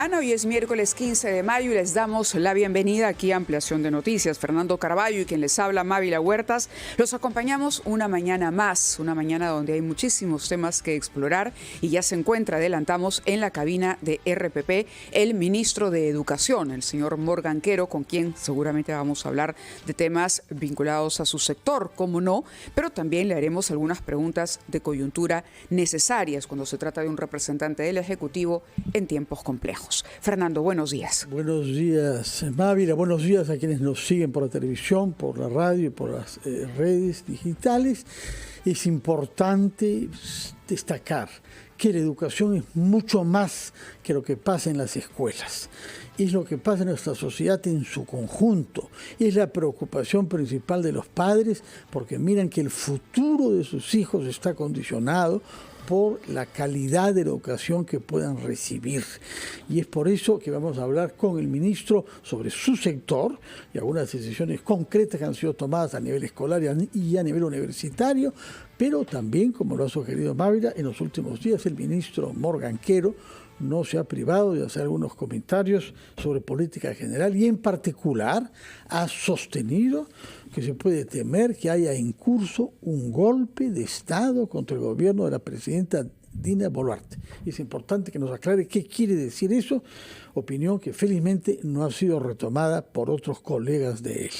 Hoy es miércoles 15 de mayo y les damos la bienvenida aquí a Ampliación de Noticias. Fernando Caraballo y quien les habla, Mávila Huertas, los acompañamos una mañana más, una mañana donde hay muchísimos temas que explorar y ya se encuentra, adelantamos, en la cabina de RPP el ministro de Educación, el señor Morgan Quero, con quien seguramente vamos a hablar de temas vinculados a su sector, cómo no, pero también le haremos algunas preguntas de coyuntura necesarias cuando se trata de un representante del Ejecutivo en tiempos complejos. Fernando, buenos días. Buenos días, Mávila. Buenos días a quienes nos siguen por la televisión, por la radio y por las redes digitales. Es importante destacar que la educación es mucho más que lo que pasa en las escuelas. Es lo que pasa en nuestra sociedad en su conjunto. Es la preocupación principal de los padres porque miran que el futuro de sus hijos está condicionado por la calidad de la educación que puedan recibir. Y es por eso que vamos a hablar con el ministro sobre su sector y algunas decisiones concretas que han sido tomadas a nivel escolar y a nivel universitario, pero también, como lo ha sugerido Mávila, en los últimos días el ministro Morgan Quero no se ha privado de hacer algunos comentarios sobre política general y en particular ha sostenido que se puede temer que haya en curso un golpe de Estado contra el gobierno de la presidenta Dina Boluarte. Es importante que nos aclare qué quiere decir eso, opinión que felizmente no ha sido retomada por otros colegas de él.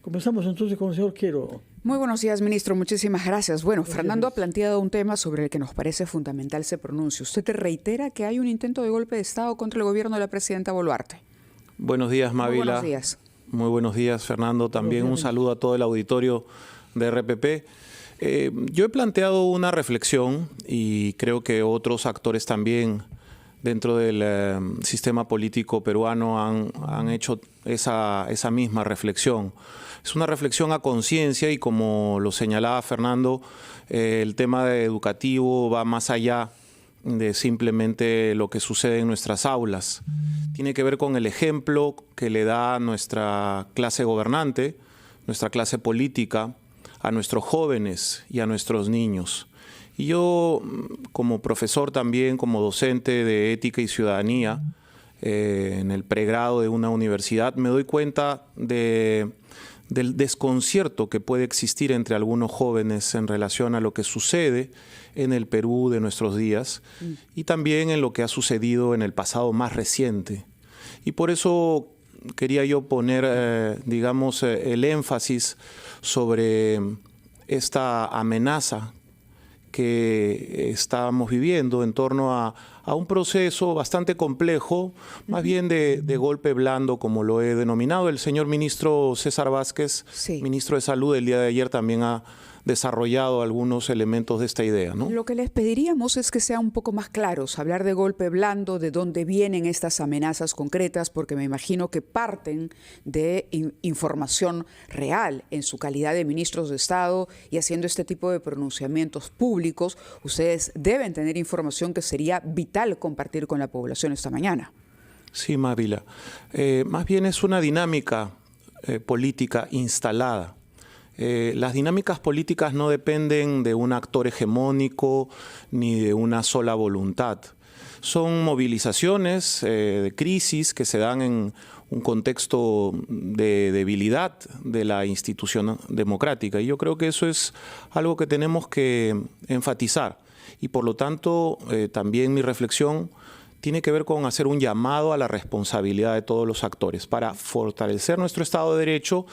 Comenzamos entonces con el señor Quero. Muy buenos días, ministro. Muchísimas gracias. Bueno, Fernando ha planteado un tema sobre el que nos parece fundamental se pronuncie. Usted te reitera que hay un intento de golpe de Estado contra el gobierno de la presidenta Boluarte. Buenos días, Mávila. Muy buenos días. Muy buenos días, Fernando. También un saludo a todo el auditorio de RPP. Yo he planteado una reflexión y creo que otros actores también dentro del sistema político peruano han hecho esa misma reflexión. Es una reflexión a conciencia y, como lo señalaba Fernando, el tema educativo va más allá de simplemente lo que sucede en nuestras aulas. Tiene que ver con el ejemplo que le da nuestra clase gobernante, nuestra clase política, a nuestros jóvenes y a nuestros niños. Y yo, como profesor también, como docente de ética y ciudadanía, en el pregrado de una universidad, me doy cuenta del desconcierto que puede existir entre algunos jóvenes en relación a lo que sucede en el Perú de nuestros días y también en lo que ha sucedido en el pasado más reciente. Y por eso quería yo poner, digamos, el énfasis sobre esta amenaza que estábamos viviendo en torno a un proceso bastante complejo, más bien de golpe blando, como lo he denominado. El señor ministro César Vázquez, ministro de Salud, el día de ayer también ha desarrollado algunos elementos de esta idea, ¿no? Lo que les pediríamos es que sean un poco más claros, hablar de golpe blando, de dónde vienen estas amenazas concretas, porque me imagino que parten de información real en su calidad de ministros de Estado y haciendo este tipo de pronunciamientos públicos. Ustedes deben tener información que sería vital compartir con la población esta mañana. Sí, Mávila. Más bien es una dinámica política instalada. Las dinámicas políticas no dependen de un actor hegemónico ni de una sola voluntad. Son movilizaciones de crisis que se dan en un contexto de debilidad de la institución democrática. Y yo creo que eso es algo que tenemos que enfatizar. Y por lo tanto, también mi reflexión tiene que ver con hacer un llamado a la responsabilidad de todos los actores para fortalecer nuestro Estado de Derecho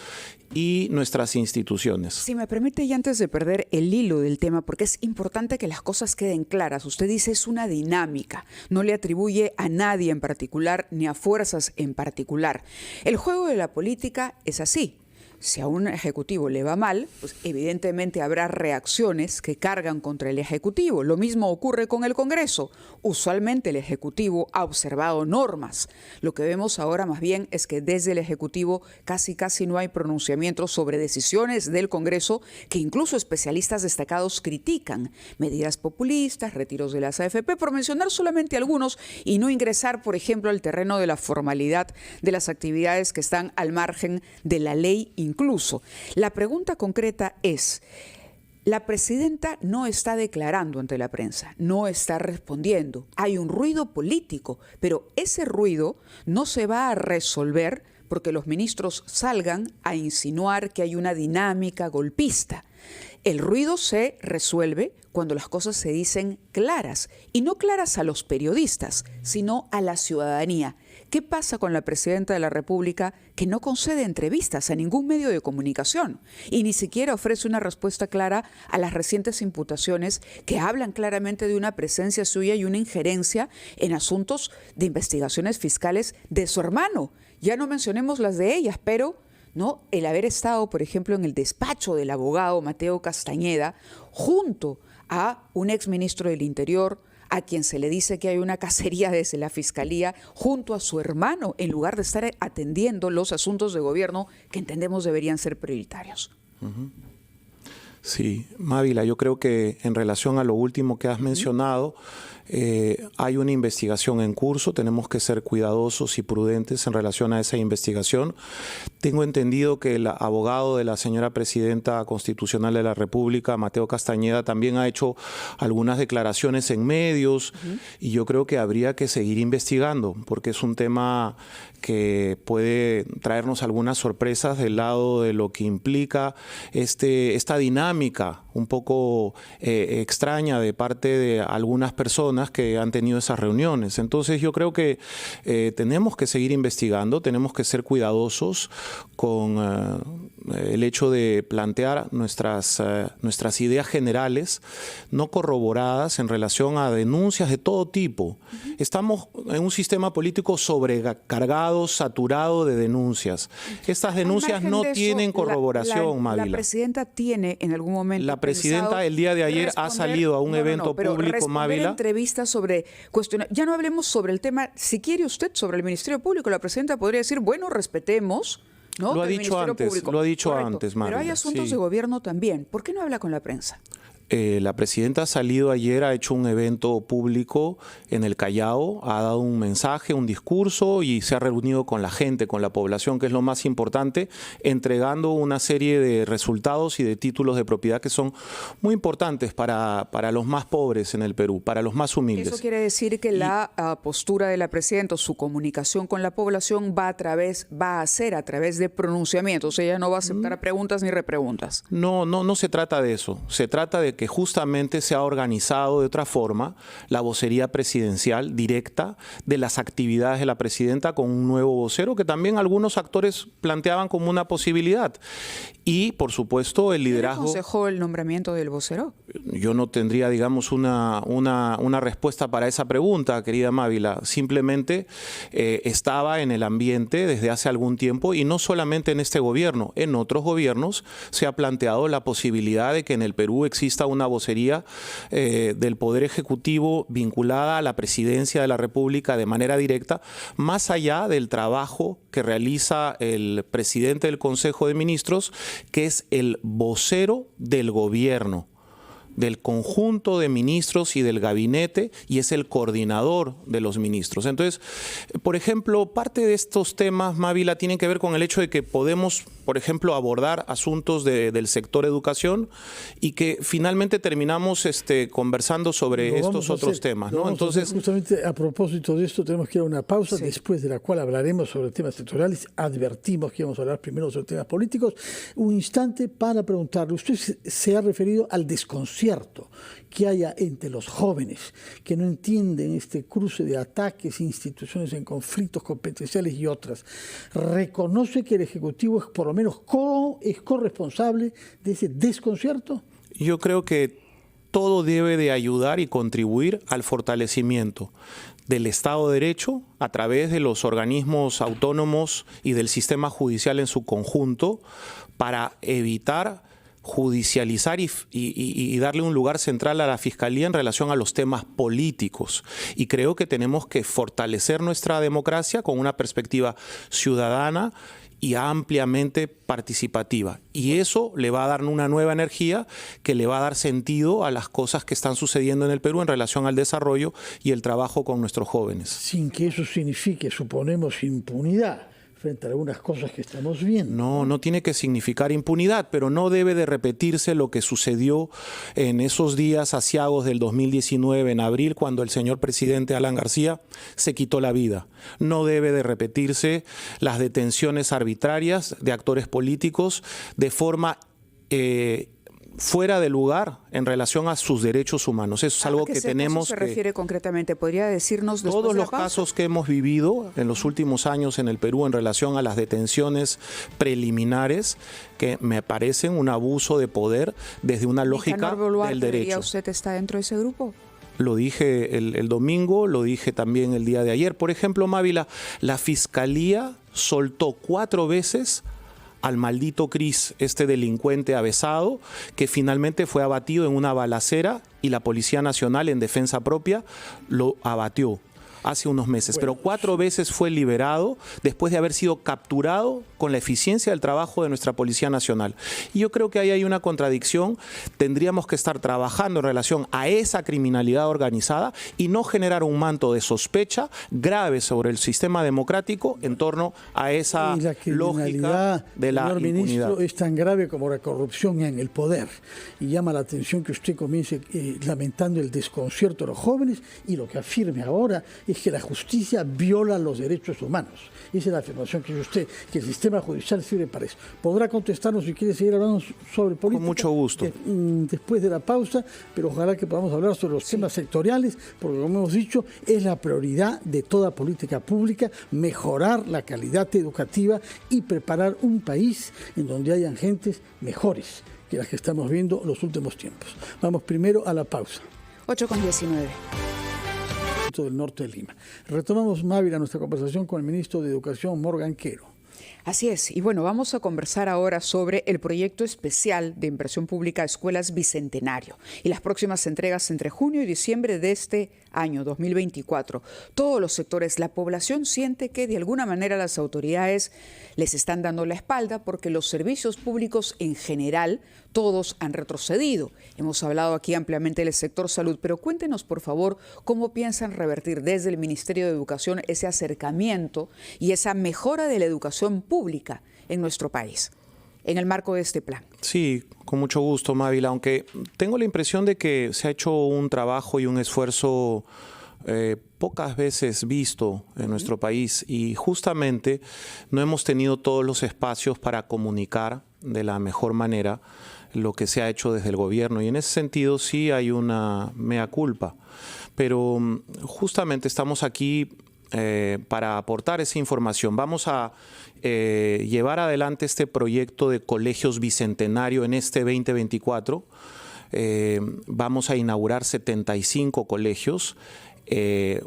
y nuestras instituciones. Si me permite, y antes de perder el hilo del tema, porque es importante que las cosas queden claras. Usted dice es una dinámica, no le atribuye a nadie en particular ni a fuerzas en particular. El juego de la política es así. Si a un ejecutivo le va mal, pues evidentemente habrá reacciones que cargan contra el ejecutivo. Lo mismo ocurre con el Congreso. Usualmente el ejecutivo ha observado normas. Lo que vemos ahora más bien es que desde el ejecutivo casi no hay pronunciamientos sobre decisiones del Congreso que incluso especialistas destacados critican. Medidas populistas, retiros de las AFP, por mencionar solamente algunos y no ingresar, por ejemplo, al terreno de la formalidad de las actividades que están al margen de la ley incluso. La pregunta concreta es, La presidenta no está declarando ante la prensa, no está respondiendo. Hay un ruido político, pero ese ruido no se va a resolver porque los ministros salgan a insinuar que hay una dinámica golpista. El ruido se resuelve cuando las cosas se dicen claras, y no claras a los periodistas, sino a la ciudadanía. ¿Qué pasa con la presidenta de la República que no concede entrevistas a ningún medio de comunicación y ni siquiera ofrece una respuesta clara a las recientes imputaciones que hablan claramente de una presencia suya y una injerencia en asuntos de investigaciones fiscales de su hermano? Ya no mencionemos las de ellas, pero ¿no? El haber estado, por ejemplo, en el despacho del abogado Mateo Castañeda, junto a un exministro del Interior, a quien se le dice que hay una cacería desde la Fiscalía, junto a su hermano, en lugar de estar atendiendo los asuntos de gobierno que entendemos deberían ser prioritarios. Sí, Mávila, yo creo que en relación a lo último que has mencionado, hay una investigación en curso, tenemos que ser cuidadosos y prudentes en relación a esa investigación. Tengo entendido que el abogado de la señora presidenta constitucional de la República, Mateo Castañeda, también ha hecho algunas declaraciones en medios y yo creo que habría que seguir investigando porque es un tema que puede traernos algunas sorpresas del lado de lo que implica esta dinámica un poco extraña de parte de algunas personas que han tenido esas reuniones. Entonces yo creo que tenemos que seguir investigando, tenemos que ser cuidadosos con el hecho de plantear nuestras ideas generales no corroboradas en relación a denuncias de todo tipo. Estamos en un sistema político sobrecargado, saturado de denuncias. Estas denuncias no tienen corroboración, Mávila. La presidenta tiene en algún momento La presidenta el día de ayer ha salido a un evento público, Mávila. Entrevistas sobre cuestionar. Ya no hablemos sobre el tema, si quiere usted, sobre el Ministerio Público. La presidenta podría decir, bueno, respetemos, ¿no? Lo ha dicho antes, Mávila. Pero hay asuntos de gobierno también. ¿Por qué no habla con la prensa? La presidenta ha salido ayer, ha hecho un evento público en el Callao, ha dado un mensaje, un discurso y se ha reunido con la gente, con la población, que es lo más importante, entregando una serie de resultados y de títulos de propiedad que son muy importantes para los más pobres en el Perú, para los más humildes. Eso quiere decir que la postura de la presidenta, su comunicación con la población va a ser a través de pronunciamientos. Ella no va a aceptar preguntas ni repreguntas. No se trata de eso. Se trata de que justamente se ha organizado de otra forma la vocería presidencial directa de las actividades de la presidenta con un nuevo vocero que también algunos actores planteaban como una posibilidad. Y, por supuesto, el liderazgo... ¿Quién aconsejó el nombramiento del vocero? Yo no tendría, digamos, una respuesta para esa pregunta, querida Mávila. Simplemente estaba en el ambiente desde hace algún tiempo y no solamente en este gobierno, en otros gobiernos se ha planteado la posibilidad de que en el Perú exista una vocería del Poder Ejecutivo vinculada a la Presidencia de la República de manera directa, más allá del trabajo que realiza el presidente del Consejo de Ministros, que es el vocero del gobierno, del conjunto de ministros y del gabinete, y es el coordinador de los ministros. Entonces, por ejemplo, parte de estos temas, Mávila, tienen que ver con el hecho de que podemos, por ejemplo, abordar asuntos del sector educación y que finalmente terminamos conversando sobre estos otros temas, ¿no? Entonces, justamente a propósito de esto, tenemos que ir a una pausa, después de la cual hablaremos sobre temas sectoriales. Advertimos que íbamos a hablar primero sobre temas políticos. Un instante para preguntarle, usted se ha referido al desconcierto que haya entre los jóvenes que no entienden este cruce de ataques, instituciones en conflictos competenciales y otras. ¿Reconoce que el Ejecutivo es por lo menos corresponsable de ese desconcierto? Yo creo que todo debe de ayudar y contribuir al fortalecimiento del Estado de Derecho a través de los organismos autónomos y del sistema judicial en su conjunto para evitar judicializar y darle un lugar central a la Fiscalía en relación a los temas políticos. Y creo que tenemos que fortalecer nuestra democracia con una perspectiva ciudadana y ampliamente participativa. Y eso le va a dar una nueva energía que le va a dar sentido a las cosas que están sucediendo en el Perú en relación al desarrollo y el trabajo con nuestros jóvenes. Sin que eso signifique, suponemos, impunidad frente a algunas cosas que estamos viendo. No tiene que significar impunidad, pero no debe de repetirse lo que sucedió en esos días aciagos del 2019, en abril, cuando el señor presidente Alan García se quitó la vida. No debe de repetirse las detenciones arbitrarias de actores políticos de forma fuera de lugar en relación a sus derechos humanos. Eso es algo que tenemos que... ¿A qué se refiere concretamente? ¿Podría decirnos después todos de la los pausa? casos que hemos vivido en los últimos años en el Perú en relación a las detenciones preliminares, que me parecen un abuso de poder desde una lógica del derecho. ¿Usted está dentro de ese grupo? Lo dije el domingo, lo dije también el día de ayer. Por ejemplo, Mávila, la Fiscalía soltó 4 veces al maldito Cris, este delincuente avesado, que finalmente fue abatido en una balacera y la Policía Nacional, en defensa propia, lo abatió hace unos meses. Pero 4 veces fue liberado después de haber sido capturado con la eficiencia del trabajo de nuestra Policía Nacional. Y yo creo que ahí hay una contradicción. Tendríamos que estar trabajando en relación a esa criminalidad organizada y no generar un manto de sospecha grave sobre el sistema democrático en torno a esa lógica de la señor impunidad. Ministro, es tan grave como la corrupción en el poder. Y llama la atención que usted comience lamentando el desconcierto de los jóvenes y lo que afirme ahora es que la justicia viola los derechos humanos. Esa es la afirmación que hizo usted, que el sistema judicial sirve para eso. Podrá contestarnos si quiere seguir hablando sobre política. Con mucho gusto. Después de la pausa, pero ojalá que podamos hablar sobre los temas sectoriales, porque como hemos dicho, es la prioridad de toda política pública, mejorar la calidad educativa y preparar un país en donde hayan gentes mejores que las que estamos viendo en los últimos tiempos. Vamos primero a la pausa. 8:19. Del norte de Lima. Retomamos, Mávila, nuestra conversación con el ministro de Educación, Morgan Quero. Así es. Y bueno, vamos a conversar ahora sobre el proyecto especial de inversión pública Escuelas Bicentenario y las próximas entregas entre junio y diciembre de este año 2024. Todos los sectores, la población siente que de alguna manera las autoridades les están dando la espalda porque los servicios públicos en general todos han retrocedido. Hemos hablado aquí ampliamente del sector salud, pero cuéntenos por favor cómo piensan revertir desde el Ministerio de Educación ese acercamiento y esa mejora de la educación pública en nuestro país, en el marco de este plan. Sí, con mucho gusto, Mávila, aunque tengo la impresión de que se ha hecho un trabajo y un esfuerzo pocas veces visto en nuestro país y justamente no hemos tenido todos los espacios para comunicar de la mejor manera lo que se ha hecho desde el gobierno y en ese sentido sí hay una mea culpa, pero justamente estamos aquí para aportar esa información. Vamos a llevar adelante este proyecto de colegios bicentenario en este 2024. Vamos a inaugurar 75 colegios,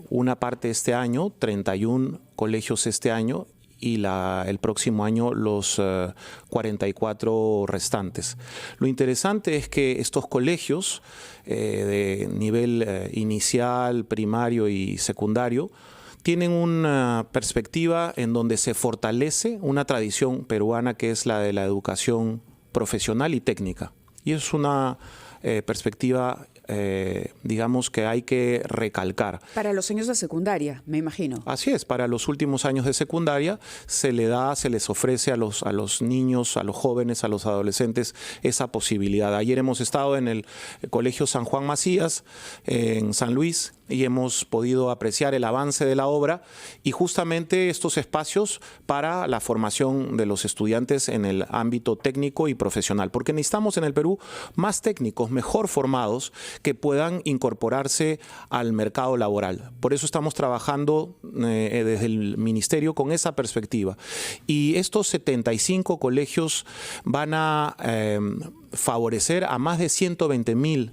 una parte este año, 31 colegios este año y el próximo año los 44 restantes. Lo interesante es que estos colegios de nivel inicial, primario y secundario tienen una perspectiva en donde se fortalece una tradición peruana que es la de la educación profesional y técnica. Y es una perspectiva, digamos, que hay que recalcar. Para los años de secundaria, me imagino. Así es, para los últimos años de secundaria se les ofrece a los niños, a los jóvenes, a los adolescentes esa posibilidad. Ayer hemos estado en el Colegio San Juan Macías, en San Luis, y hemos podido apreciar el avance de la obra y justamente estos espacios para la formación de los estudiantes en el ámbito técnico y profesional, porque necesitamos en el Perú más técnicos, mejor formados, que puedan incorporarse al mercado laboral. Por eso estamos trabajando desde el Ministerio con esa perspectiva. Y estos 75 colegios van a favorecer a más de 120,000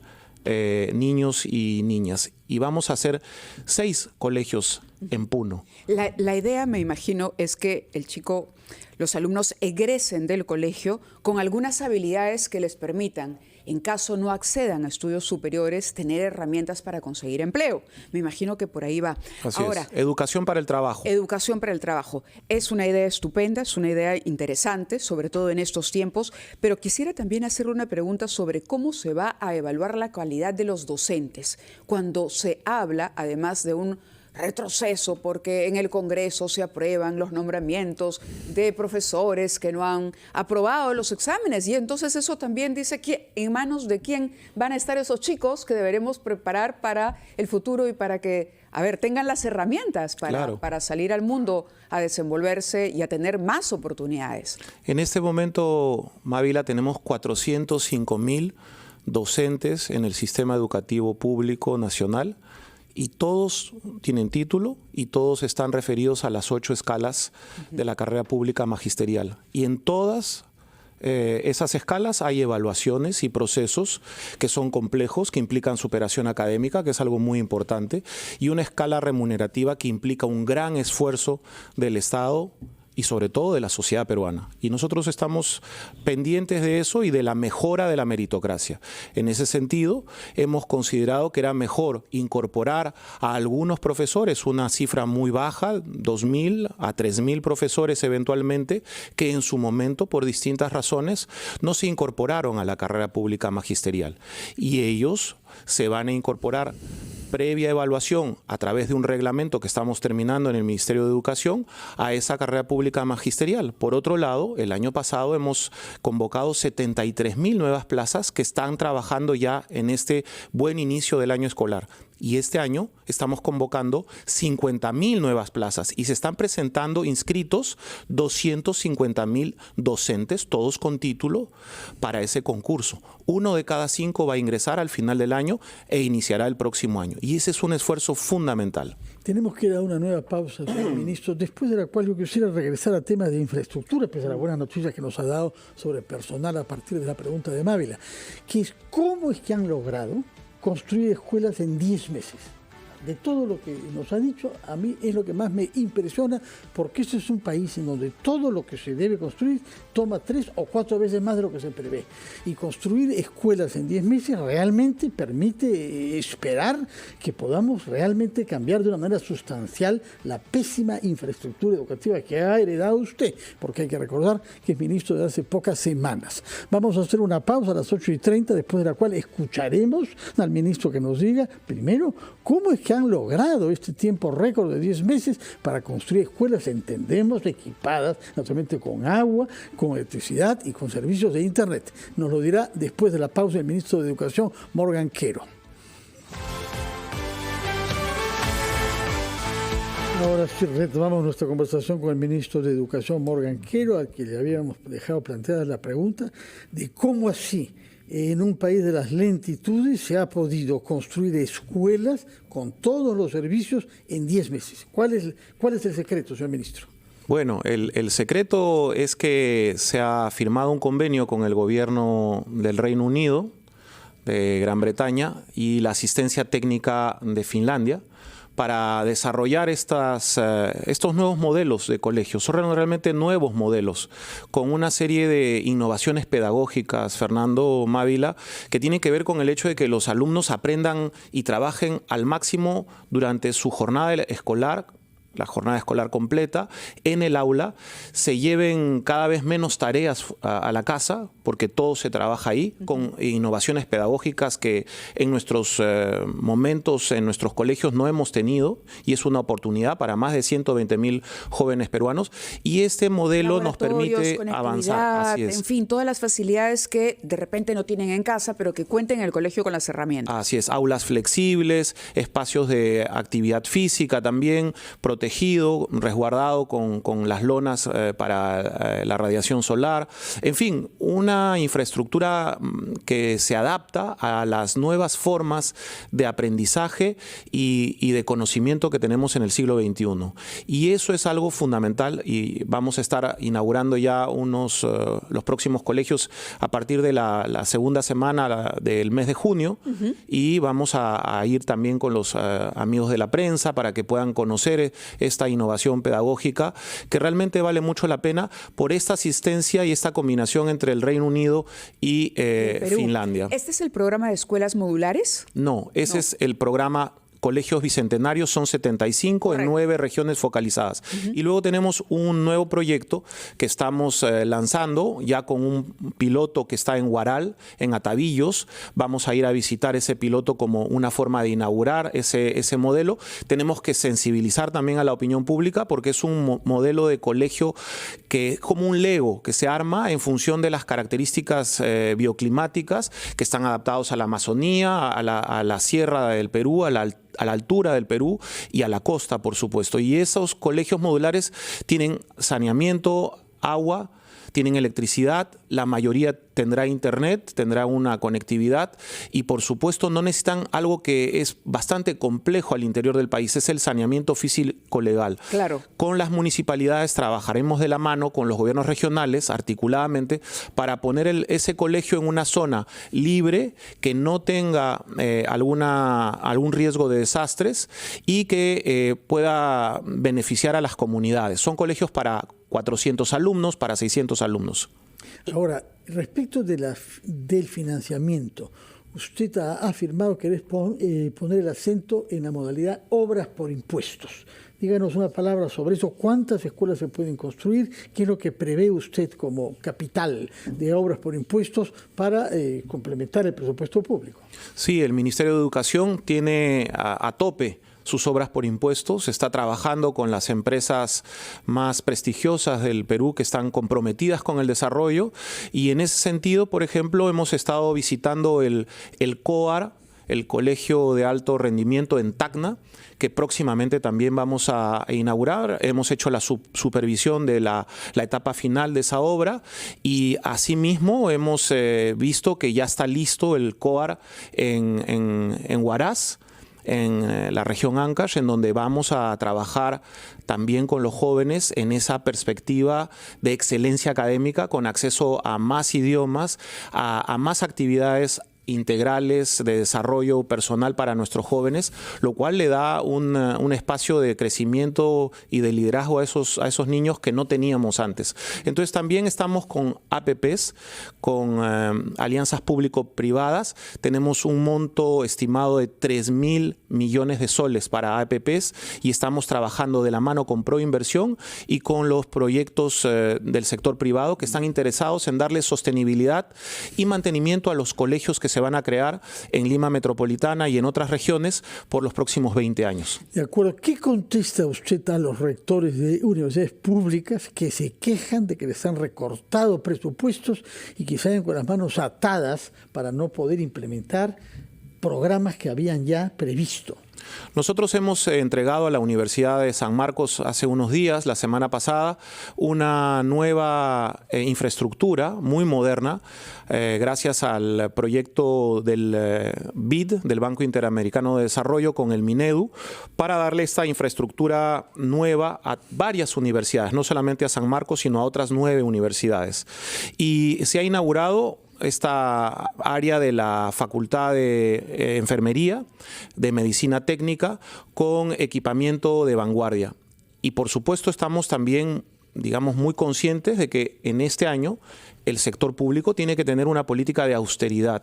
niños y niñas. Y vamos a hacer 6 colegios en Puno. La idea, me imagino, es que los alumnos egresen del colegio con algunas habilidades que les permitan, en caso no accedan a estudios superiores, tener herramientas para conseguir empleo. Me imagino que por ahí va. Así Ahora, es. Educación para el trabajo. Educación para el trabajo. Es una idea estupenda, es una idea interesante, sobre todo en estos tiempos, pero quisiera también hacerle una pregunta sobre cómo se va a evaluar la calidad de los docentes cuando se habla, además de un retroceso porque en el Congreso se aprueban los nombramientos de profesores que no han aprobado los exámenes y entonces eso también dice que en manos de quién van a estar esos chicos que deberemos preparar para el futuro y para que, tengan las herramientas para salir al mundo a desenvolverse y a tener más oportunidades. En este momento, Mávila, tenemos 405.000 docentes en el sistema educativo público nacional y todos tienen título y todos están referidos a las 8 escalas de la carrera pública magisterial. Y en todas esas escalas hay evaluaciones y procesos que son complejos, que implican superación académica, que es algo muy importante, y una escala remunerativa que implica un gran esfuerzo del Estado y sobre todo de la sociedad peruana. Y nosotros estamos pendientes de eso y de la mejora de la meritocracia. En ese sentido, hemos considerado que era mejor incorporar a algunos profesores, una cifra muy baja, 2.000 a 3.000 profesores eventualmente, que en su momento, por distintas razones, no se incorporaron a la carrera pública magisterial. Y ellos se van a incorporar previa evaluación a través de un reglamento que estamos terminando en el Ministerio de Educación a esa carrera pública magisterial. Por otro lado, el año pasado hemos convocado 73.000 nuevas plazas que están trabajando ya en este buen inicio del año escolar. Y este año estamos convocando 50.000 nuevas plazas y se están presentando inscritos 250.000 docentes, todos con título, para ese concurso. 1 de cada 5 va a ingresar al final del año e iniciará el próximo año. Y ese es un esfuerzo fundamental. Tenemos que dar una nueva pausa, señor ministro, después de la cual yo quisiera regresar a temas de infraestructura, pese a las buenas noticias que nos ha dado sobre personal a partir de la pregunta de Mávila, que es cómo es que han logrado construir escuelas en 10 meses. De todo lo que nos ha dicho, a mí es lo que más me impresiona, porque este es un país en donde todo lo que se debe construir toma 3 o 4 veces más de lo que se prevé. Y construir escuelas en 10 meses realmente permite esperar que podamos realmente cambiar de una manera sustancial la pésima infraestructura educativa que ha heredado usted, porque hay que recordar que es ministro de hace pocas semanas. Vamos a hacer una pausa a las 8:30, después de la cual escucharemos al ministro que nos diga, primero, cómo es que han logrado este tiempo récord de 10 meses para construir escuelas, entendemos, equipadas naturalmente con agua, con electricidad y con servicios de internet. Nos lo dirá después de la pausa el ministro de Educación, Morgan Quero. Ahora sí, retomamos nuestra conversación con el ministro de Educación, Morgan Quero, al que le habíamos dejado planteada la pregunta de cómo así en un país de las lentitudes se ha podido construir escuelas con todos los servicios en 10 meses. ¿Cuál es el secreto, señor ministro? Bueno, el secreto es que se ha firmado un convenio con el gobierno del Reino Unido, de Gran Bretaña, y la asistencia técnica de Finlandia, para desarrollar estos nuevos modelos de colegios. Son realmente nuevos modelos, con una serie de innovaciones pedagógicas, Fernando, Mávila, que tienen que ver con el hecho de que los alumnos aprendan y trabajen al máximo durante su jornada escolar, la jornada escolar completa, en el aula, se lleven cada vez menos tareas a la casa, porque todo se trabaja ahí, con innovaciones pedagógicas que en nuestros momentos, en nuestros colegios no hemos tenido, y es una oportunidad para más de 120.000 jóvenes peruanos, y este modelo nos permite avanzar. Así es. En fin, todas las facilidades que de repente no tienen en casa, pero que cuenten en el colegio con las herramientas. Así es, aulas flexibles, espacios de actividad física también, protegido, resguardado con las lonas para la radiación solar. En fin, una infraestructura que se adapta a las nuevas formas de aprendizaje y de conocimiento que tenemos en el siglo XXI. Y eso es algo fundamental, y vamos a estar inaugurando ya los próximos colegios a partir de la segunda semana del mes de junio, y vamos a ir también con los amigos de la prensa para que puedan conocer esta innovación pedagógica que realmente vale mucho la pena por esta asistencia y esta combinación entre el Reino Unido y Finlandia. ¿Este es el programa de escuelas modulares? No, ese es el programa colegios bicentenarios, son 75 en 9 regiones focalizadas. Y luego tenemos un nuevo proyecto que estamos lanzando ya con un piloto que está en Huaral, en Atavillos. Vamos a ir a visitar ese piloto como una forma de inaugurar ese modelo. Tenemos que sensibilizar también a la opinión pública porque es un modelo de colegio que es como un Lego que se arma en función de las características bioclimáticas que están adaptados a la Amazonía, a la sierra del Perú, a la altura del Perú y a la costa, por supuesto. Y esos colegios modulares tienen saneamiento, agua, tienen electricidad, la mayoría tendrá internet, tendrá una conectividad y por supuesto no necesitan algo que es bastante complejo al interior del país, es el saneamiento físico-legal. Claro. Con las municipalidades trabajaremos de la mano con los gobiernos regionales articuladamente para poner ese colegio en una zona libre que no tenga algún riesgo de desastres y que pueda beneficiar a las comunidades. Son colegios para 400 alumnos, para 600 alumnos. Ahora, respecto del financiamiento, usted ha afirmado que poner el acento en la modalidad obras por impuestos. Díganos una palabra sobre eso. ¿Cuántas escuelas se pueden construir? ¿Qué es lo que prevé usted como capital de obras por impuestos para complementar el presupuesto público? Sí, el Ministerio de Educación tiene a tope sus obras por impuestos, está trabajando con las empresas más prestigiosas del Perú que están comprometidas con el desarrollo y en ese sentido, por ejemplo, hemos estado visitando el COAR, el Colegio de Alto Rendimiento en Tacna, que próximamente también vamos a inaugurar. Hemos hecho la supervisión de la etapa final de esa obra y asimismo hemos visto que ya está listo el COAR en Huaraz, en la región Ancash, en donde vamos a trabajar también con los jóvenes en esa perspectiva de excelencia académica, con acceso a más idiomas, a más actividades integrales de desarrollo personal para nuestros jóvenes, lo cual le da un espacio de crecimiento y de liderazgo a esos niños que no teníamos antes. Entonces también estamos con APPs, con alianzas público-privadas. Tenemos un monto estimado de 3.000 millones de soles para APPs y estamos trabajando de la mano con Proinversión y con los proyectos del sector privado que están interesados en darle sostenibilidad y mantenimiento a los colegios que se van a crear en Lima Metropolitana y en otras regiones por los próximos 20 años. De acuerdo. ¿Qué contesta usted a los rectores de universidades públicas que se quejan de que les han recortado presupuestos y que salen con las manos atadas para no poder implementar programas que habían ya previsto? Nosotros hemos entregado a la Universidad de San Marcos hace unos días, la semana pasada, una nueva infraestructura muy moderna, gracias al proyecto del BID, del Banco Interamericano de Desarrollo, con el Minedu, para darle esta infraestructura nueva a varias universidades, no solamente a San Marcos, sino a otras 9 universidades. Y se ha inaugurado esta área de la Facultad de Enfermería, de Medicina Técnica, con equipamiento de vanguardia. Y por supuesto estamos también, digamos, muy conscientes de que en este año el sector público tiene que tener una política de austeridad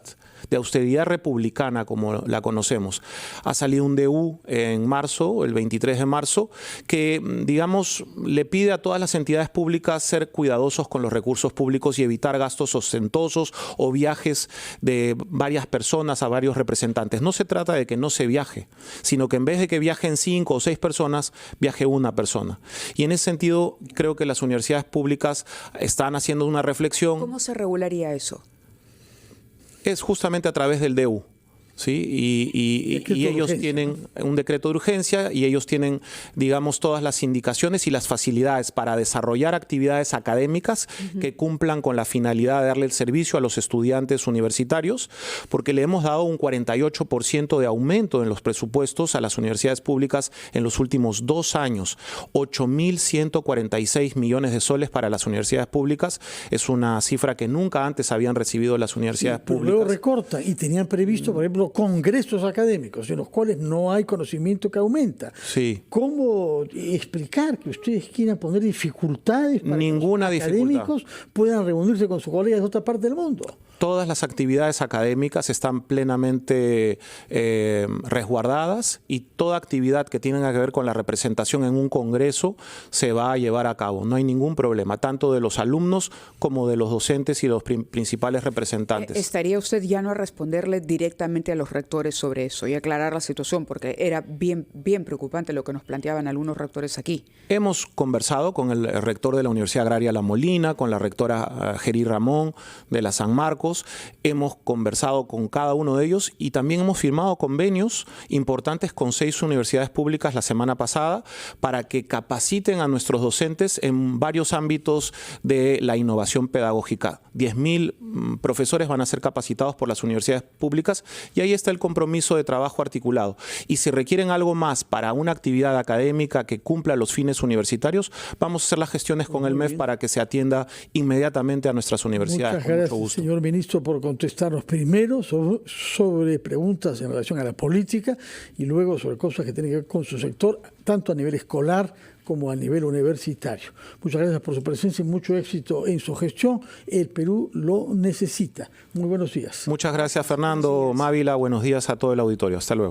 republicana como la conocemos. Ha salido un DU en marzo, el 23 de marzo, que, digamos, le pide a todas las entidades públicas ser cuidadosos con los recursos públicos y evitar gastos ostentosos o viajes de varias personas a varios representantes. No se trata de que no se viaje, sino que en vez de que viajen 5 o 6 personas, viaje una persona. Y en ese sentido, creo que las universidades públicas están haciendo una reflexión. ¿Cómo se regularía eso? Es justamente a través del DU. ¿Sí? Y ellos tienen un decreto de urgencia y ellos tienen, digamos, todas las indicaciones y las facilidades para desarrollar actividades académicas que cumplan con la finalidad de darle el servicio a los estudiantes universitarios, porque le hemos dado un 48% de aumento en los presupuestos a las universidades públicas en los últimos 2 años. 8.146 millones de soles para las universidades públicas. Es una cifra que nunca antes habían recibido las universidades públicas. Luego recortan y tenían previsto, por ejemplo, congresos académicos en los cuales no hay conocimiento que aumenta. Sí. ¿Cómo explicar que ustedes quieran poner dificultades para Ninguna que los académicos puedan reunirse con sus colegas de otra parte del mundo? Todas las actividades académicas están plenamente resguardadas y toda actividad que tenga que ver con la representación en un congreso se va a llevar a cabo. No hay ningún problema, tanto de los alumnos como de los docentes y los principales representantes. ¿Estaría usted ya no a responderle directamente a los rectores sobre eso y aclarar la situación? Porque era bien preocupante lo que nos planteaban algunos rectores aquí. Hemos conversado con el rector de la Universidad Agraria La Molina, con la rectora Gerí Ramón de la San Marcos. Hemos conversado con cada uno de ellos y también hemos firmado convenios importantes con 6 universidades públicas la semana pasada para que capaciten a nuestros docentes en varios ámbitos de la innovación pedagógica. 10.000 profesores van a ser capacitados por las universidades públicas y ahí está el compromiso de trabajo articulado. Y si requieren algo más para una actividad académica que cumpla los fines universitarios, vamos a hacer las gestiones con el MEF para que se atienda inmediatamente a nuestras universidades. Muchas gracias, señor ministro, por contestarnos primero sobre preguntas en relación a la política y luego sobre cosas que tienen que ver con su sector, tanto a nivel escolar como a nivel universitario. Muchas gracias por su presencia y mucho éxito en su gestión. El Perú lo necesita. Muy buenos días. Muchas gracias, Fernando. Mávila, buenos días a todo el auditorio. Hasta luego.